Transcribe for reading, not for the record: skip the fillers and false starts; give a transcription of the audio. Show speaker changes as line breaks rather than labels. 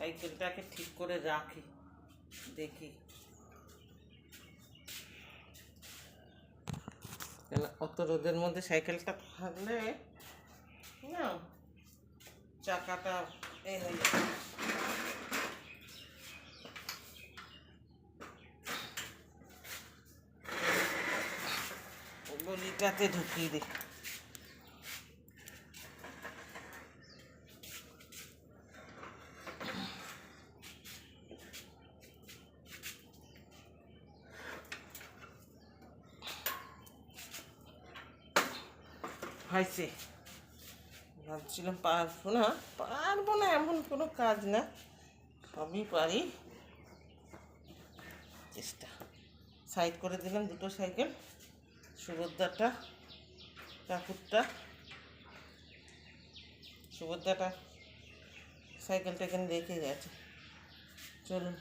সাইকেলটাকে ঠিক করে রাখি, দেখি কেন অত রোদের মধ্যে সাইকেলটা থাকলে না চাকাটা এ হয়ে যাবে। গলিটাতে ঢুকিয়ে দিই। হয়েছে, ভাবছিলাম পারবো না এমন কোনো কাজ না, সবই পারি, চেষ্টা। সাইড করে দিলাম দুটো সাইকেল, সুভদ্রাটা কাকুরটা, সুভদ্রাটা সাইকেলটা এখানে রেখে গেছে। চলুন।